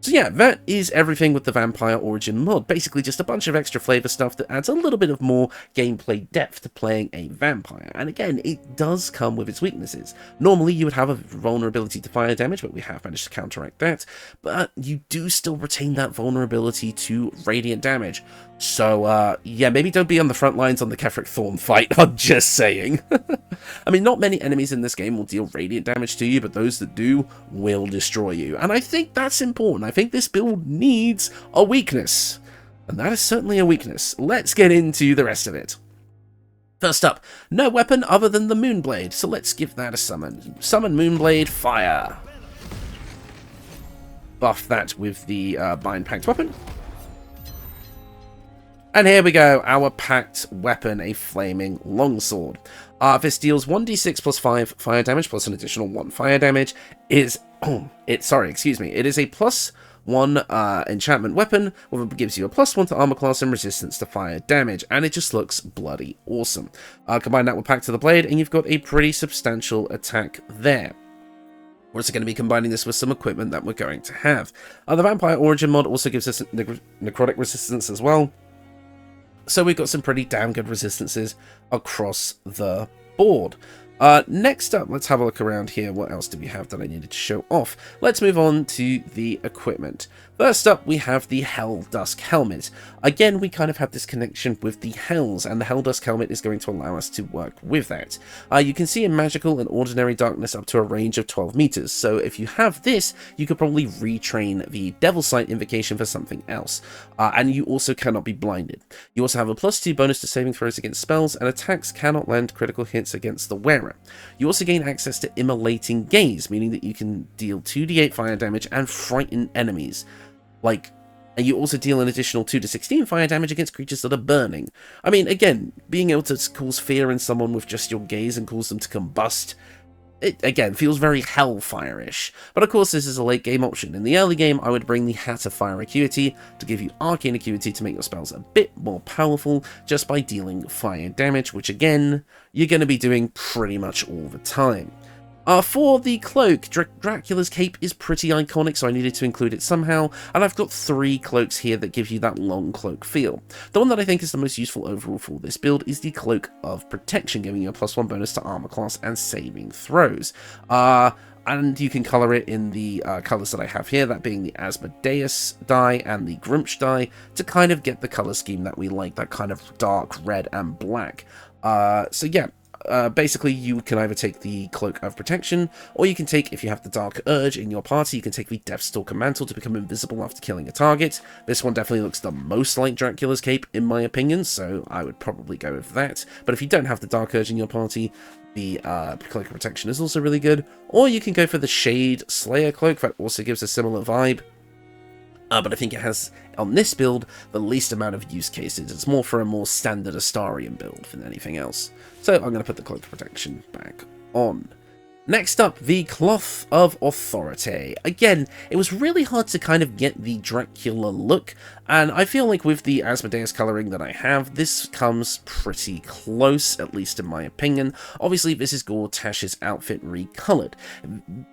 So yeah, that is everything with the Vampire Origin mod. Basically just a bunch of extra flavor stuff that adds a little bit of more gameplay depth to playing a vampire. And again, it does come with its weaknesses. Normally you would have a vulnerability to fire damage, but we have managed to counteract that. But you do still retain that vulnerability to radiant damage. So yeah, maybe don't be on the front lines on the Kefric Thorn fight, I'm just saying. I mean, not many enemies in this game will deal radiant damage to you, but those that do will destroy you. And I think that's important. I think this build needs a weakness. And that is certainly a weakness. Let's get into the rest of it. First up, no weapon other than the Moonblade, so let's give that a summon. Summon Moonblade, fire. Buff that with the Bind Pact weapon. And here we go, our packed weapon, a flaming longsword. This deals 1d6 plus 5 fire damage plus an additional 1 fire damage. It is a plus 1 enchantment weapon, which gives you a plus 1 to armor class and resistance to fire damage, and it just looks bloody awesome. Combine that with Pact to the Blade, and you've got a pretty substantial attack there. We're also going to be combining this with some equipment that we're going to have. The Vampire Origin mod also gives us necrotic resistance as well. So we've got some pretty damn good resistances across the board. Next up, let's have a look around here. What else do we have that I needed to show off? Let's move on to the equipment. First up, we have the Helldusk Helmet. Again, we kind of have this connection with the Hells, and the Helldusk Helmet is going to allow us to work with that. You can see in magical and ordinary darkness up to a range of 12 meters, so if you have this, you could probably retrain the Devil Sight invocation for something else. And you also cannot be blinded. You also have a +2 bonus to saving throws against spells, and attacks cannot land critical hits against the wearer. You also gain access to Immolating Gaze, meaning that you can deal 2d8 fire damage and frighten enemies. And you also deal an additional 2 to 16 fire damage against creatures that are burning. I mean, again, being able to cause fear in someone with just your gaze and cause them to combust, it, again, feels very Hellfire-ish. But of course, this is a late game option. In the early game, I would bring the Hat of Fire Acuity to give you Arcane Acuity to make your spells a bit more powerful just by dealing fire damage, which again, you're going to be doing pretty much all the time. For the cloak, Dracula's cape is pretty iconic, so I needed to include it somehow, and I've got 3 cloaks here that give you that long cloak feel. The one that I think is the most useful overall for this build is the Cloak of Protection, giving you a +1 bonus to armor class and saving throws. And you can colour it in the colours that I have here, that being the Asmodeus dye and the Grimsh dye, to kind of get the colour scheme that we like, that kind of dark red and black. So yeah. Basically, you can either take the Cloak of Protection, or you can take, if you have the Dark Urge in your party, you can take the Deathstalker Mantle to become invisible after killing a target. This one definitely looks the most like Dracula's cape, in my opinion, so I would probably go with that. But if you don't have the Dark Urge in your party, the Cloak of Protection is also really good. Or you can go for the Shade Slayer Cloak, that also gives a similar vibe. But I think it has, on this build, the least amount of use cases. It's more for a more standard Astarion build than anything else. So I'm going to put the Cloak of Protection back on. Next up, the Cloth of Authority. Again, it was really hard to kind of get the Dracula look, and I feel like with the Asmodeus colouring that I have, this comes pretty close, at least in my opinion. Obviously, this is Gortash's outfit recoloured.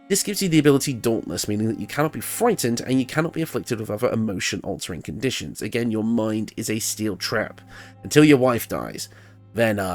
This gives you the ability Dauntless, meaning that you cannot be frightened, and you cannot be afflicted with other emotion-altering conditions. Again, your mind is a steel trap. Until your wife dies, then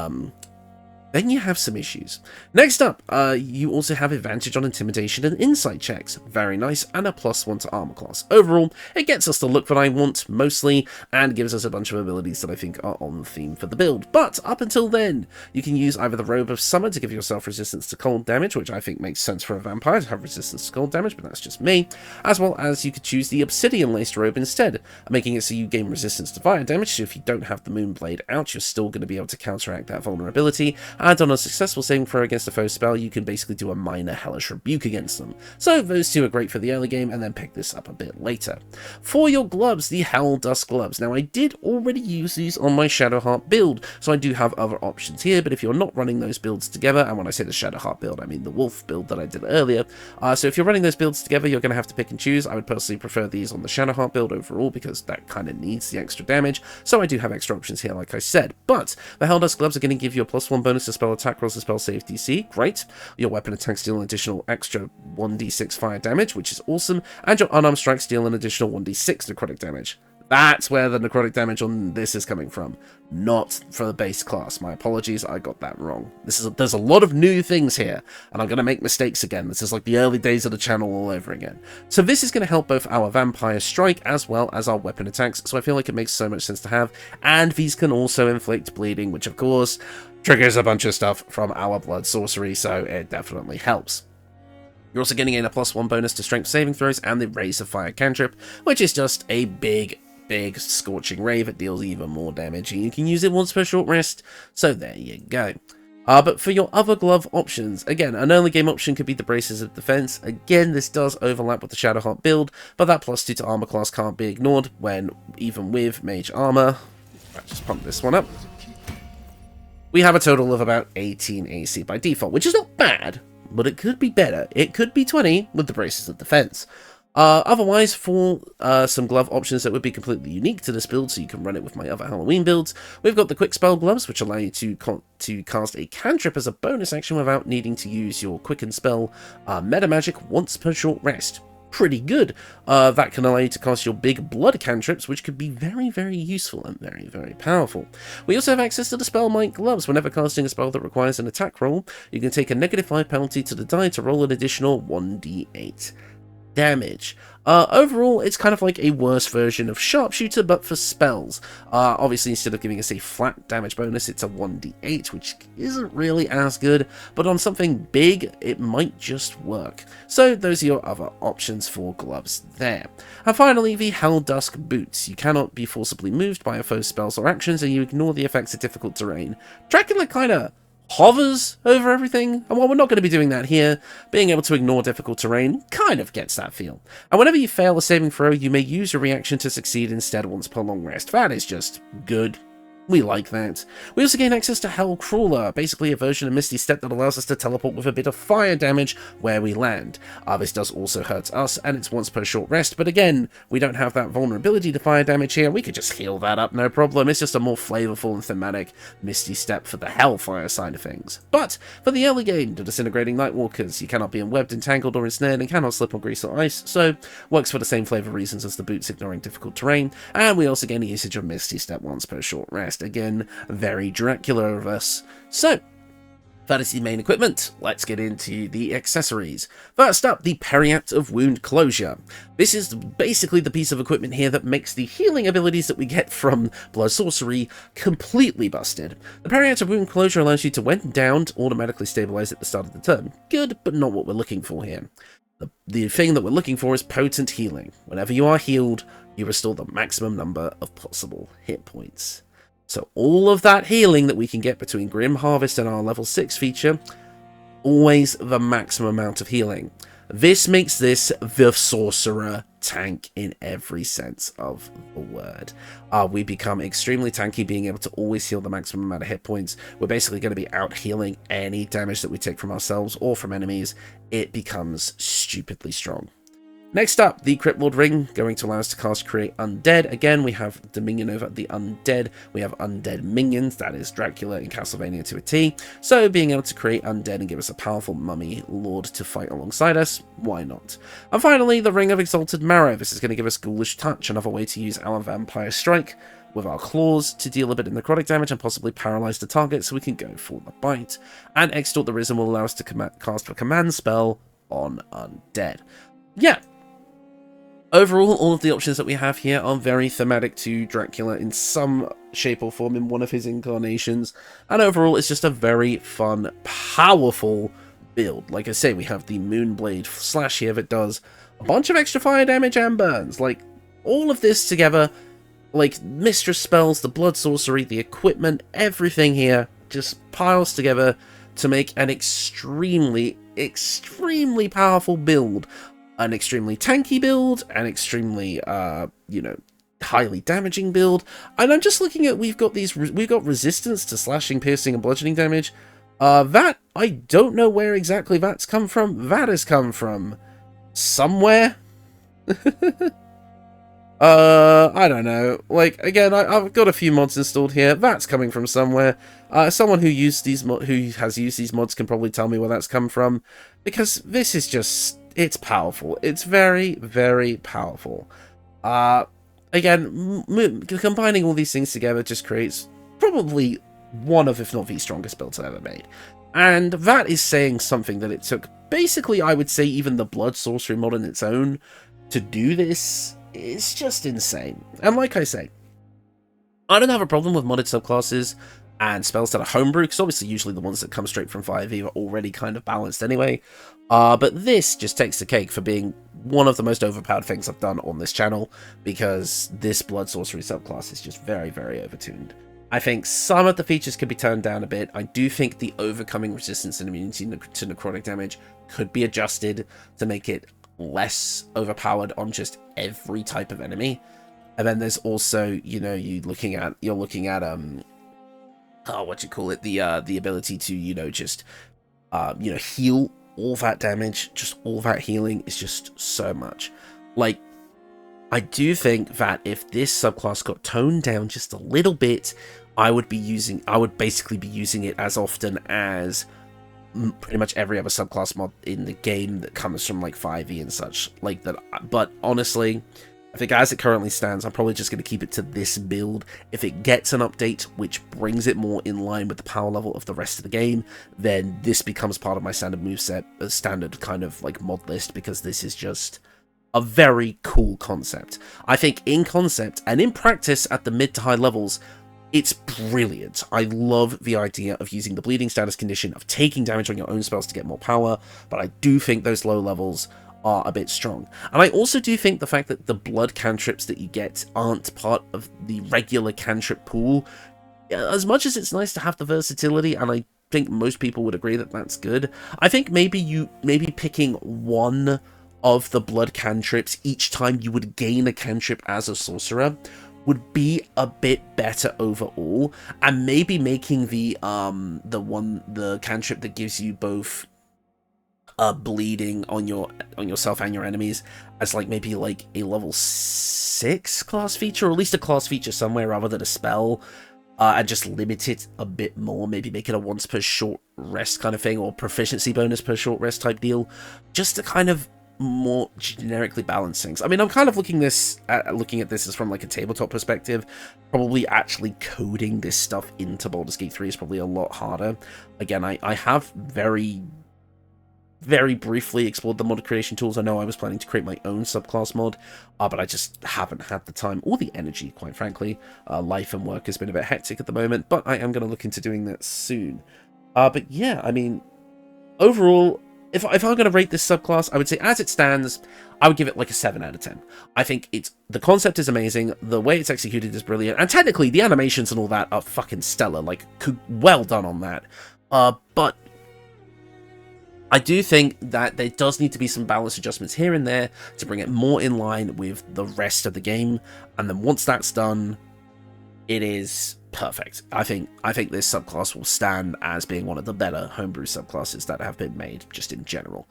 you have some issues. Next up, you also have advantage on intimidation and insight checks. Very nice, and a +1 to armor class. Overall, it gets us the look that I want, mostly, and gives us a bunch of abilities that I think are on theme for the build. But up until then, you can use either the Robe of Summer to give yourself resistance to cold damage, which I think makes sense for a vampire to have resistance to cold damage, but that's just me, as well as you could choose the Obsidian-laced robe instead, making it so you gain resistance to fire damage, so if you don't have the Moonblade out, you're still going to be able to counteract that vulnerability, and on a successful saving throw against a foe spell, you can basically do a minor Hellish Rebuke against them. So those two are great for the early game, and then pick this up a bit later. For your gloves, the Hell Dusk gloves. Now I did already use these on my Shadowheart build, so I do have other options here, but if you're not running those builds together, and when I say the Shadowheart build, I mean the Wolf build that I did earlier, so if you're running those builds together, you're going to have to pick and choose. I would personally prefer these on the Shadowheart build overall, because that kind of needs the extra damage, so I do have extra options here, like I said. But the Hell Dusk gloves are going to give you a +1 bonus to spell attack rolls and spell save DC, great. Your weapon attacks deal an additional extra 1d6 fire damage, which is awesome, and your unarmed strikes deal an additional 1d6 necrotic damage. That's where the necrotic damage on this is coming from, not for the base class. My apologies, I got that wrong. There's a lot of new things here, and I'm going to make mistakes again. This is like the early days of the channel all over again. So this is going to help both our Vampire Strike as well as our weapon attacks, so I feel like it makes so much sense to have. And these can also inflict bleeding, which of course triggers a bunch of stuff from our blood sorcery, so it definitely helps. You're also getting in a +1 bonus to strength saving throws and the Raise of Fire cantrip, which is just a big scorching ray that deals even more damage, and you can use it once per short rest, so there you go. But for your other glove options, again, an early game option could be the Braces of Defense. Again, this does overlap with the Shadowheart build, but that +2 to armor class can't be ignored when, even with Mage Armor, let's just pump this one up, we have a total of about 18 AC by default, which is not bad, but it could be better. It could be 20 with the Braces of Defense. Otherwise, for some glove options that would be completely unique to this build, so you can run it with my other Halloween builds, we've got the Quick Spell gloves, which allow you to cast a cantrip as a bonus action without needing to use your Quicken spell meta magic once per short rest. Pretty good. That can allow you to cast your big blood cantrips, which could be very, very useful and very, very powerful. We also have access to the Spellmite gloves. Whenever casting a spell that requires an attack roll, you can take a -5 penalty to the die to roll an additional 1d8 damage. Overall, it's kind of like a worse version of Sharpshooter, but for spells. Obviously, instead of giving us a flat damage bonus, it's a 1d8, which isn't really as good, but on something big, it might just work. So those are your other options for gloves there. And finally, the Hell Dusk boots. You cannot be forcibly moved by a foe's spells or actions, and you ignore the effects of difficult terrain. Dracula kind of hovers over everything, and while we're not going to be doing that here, being able to ignore difficult terrain kind of gets that feel. And whenever you fail a saving throw, you may use your reaction to succeed instead once per long rest. That is just good. We like that. We also gain access to Hell Crawler, basically a version of Misty Step that allows us to teleport with a bit of fire damage where we land. This does also hurt us, and it's once per short rest, but again, we don't have that vulnerability to fire damage here. We could just heal that up, no problem. It's just a more flavorful and thematic Misty Step for the Hellfire side of things. But for the early game, the Disintegrating Nightwalkers, you cannot be enwebbed, entangled, or ensnared, and cannot slip on grease or ice, so works for the same flavor reasons as the boots ignoring difficult terrain, and we also gain a usage of Misty Step once per short rest. Again, very Dracula of us. So, that is the main equipment. Let's get into the accessories. First up, the Periapt of Wound Closure. This is basically the piece of equipment here that makes the healing abilities that we get from blood sorcery completely busted. The Periapt of Wound Closure allows you to, when downed, automatically stabilize at the start of the turn. Good, but not what we're looking for here. The thing that we're looking for is potent healing. Whenever you are healed, you restore the maximum number of possible hit points. So all of that healing that we can get between Grim Harvest and our level 6 feature, always the maximum amount of healing. This makes this the Sorcerer tank in every sense of the word. We become extremely tanky, being able to always heal the maximum amount of hit points. We're basically going to be out healing any damage that we take from ourselves or from enemies. It becomes stupidly strong. Next up, the Cryptlord Ring, going to allow us to cast Create Undead. Again, we have Dominion over the Undead. We have Undead Minions, that is Dracula in Castlevania to a T. So being able to create Undead and give us a powerful Mummy Lord to fight alongside us, why not? And finally, the Ring of Exalted Marrow. This is going to give us Ghoulish Touch, another way to use our Vampire Strike with our claws to deal a bit of necrotic damage and possibly paralyze the target so we can go for the bite. And Extort the Risen will allow us to cast a command spell on Undead. Yeah. Overall, all of the options that we have here are very thematic to Dracula in some shape or form in one of his incarnations, and overall it's just a very fun, powerful build. Like I say, we have the Moonblade slash here that does a bunch of extra fire damage and burns. Like, all of this together, like Mystra Spells, the blood sorcery, the equipment, everything here, just piles together to make an extremely powerful build. An extremely tanky build, an extremely, you know, highly damaging build. And I'm just looking at, we've got resistance to slashing, piercing, and bludgeoning damage. That, I don't know where exactly that's come from. That has come from somewhere. I don't know. Like, again, I've got a few mods installed here. That's coming from somewhere. Someone who has used these mods can probably tell me where that's come from, because this is just, it's powerful. It's very, very powerful. Again, combining all these things together just creates probably one of, if not the strongest builds I've ever made. And that is saying something, that it took, basically, I would say, even the Blood Sorcery mod on its own to do this. It's just insane. And like I say, I don't have a problem with modded subclasses and spells that are homebrew, because obviously usually the ones that come straight from 5e are already kind of balanced anyway. But this just takes the cake for being one of the most overpowered things I've done on this channel, because this Blood Sorcery subclass is just very, very overtuned. I think some of the features could be toned down a bit. I do think the overcoming resistance and immunity to necrotic damage could be adjusted to make it less overpowered on just every type of enemy. And then there's also, you know, you're looking at what you call it, the ability to, you know, just you know, heal all that damage. Just all that healing is just so much. Like, I do think that if this subclass got toned down just a little bit, I would basically be using it as often as pretty much every other subclass mod in the game that comes from like 5e and such like that. But honestly, I think as it currently stands, I'm probably just going to keep it to this build. If it gets an update which brings it more in line with the power level of the rest of the game, then this becomes part of my standard moveset, a standard kind of like mod list, because this is just a very cool concept. I think in concept and in practice at the mid to high levels, it's brilliant. I love the idea of using the bleeding status condition, of taking damage on your own spells to get more power, but I do think those low levels are a bit strong. And I also do think the fact that the blood cantrips that you get aren't part of the regular cantrip pool, as much as it's nice to have the versatility, and I think most people would agree that that's good, I think maybe picking one of the blood cantrips each time you would gain a cantrip as a sorcerer would be a bit better overall, and maybe making the cantrip that gives you both bleeding on yourself and your enemies as like maybe like a level 6 class feature, or at least a class feature somewhere rather than a spell, and just limit it a bit more. Maybe make it a once per short rest kind of thing, or proficiency bonus per short rest type deal, just to kind of more generically balance things. I mean, I'm kind of looking at this as from like a tabletop perspective. Probably actually coding this stuff into Baldur's Gate 3 is probably a lot harder. Again, I have very briefly explored the mod creation tools. I know I was planning to create my own subclass mod, but I just haven't had the time or the energy, quite frankly. Life and work has been a bit hectic at the moment, but I am going to look into doing that soon. But yeah, I mean, overall, if I'm going to rate this subclass, I would say as it stands, I would give it like a 7 out of 10. I think the concept is amazing, the way it's executed is brilliant, and technically the animations and all that are fucking stellar, like, well done on that. But I do think that there does need to be some balance adjustments here and there to bring it more in line with the rest of the game, and then once that's done, it is perfect. I think this subclass will stand as being one of the better homebrew subclasses that have been made, just in general.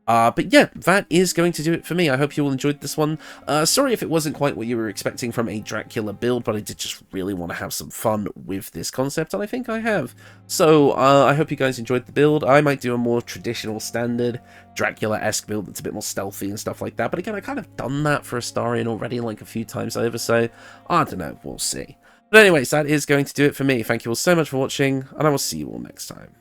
But yeah, that is going to do it for me. I hope you all enjoyed this one. Sorry if it wasn't quite what you were expecting from a Dracula build, but I did just really want to have some fun with this concept, and I think I have. So, I hope you guys enjoyed the build. I might do a more traditional, standard Dracula-esque build that's a bit more stealthy and stuff like that, but again, I kind of done that for Astarion already like a few times over, so I don't know, we'll see. But anyways, that is going to do it for me. Thank you all so much for watching, and I will see you all next time.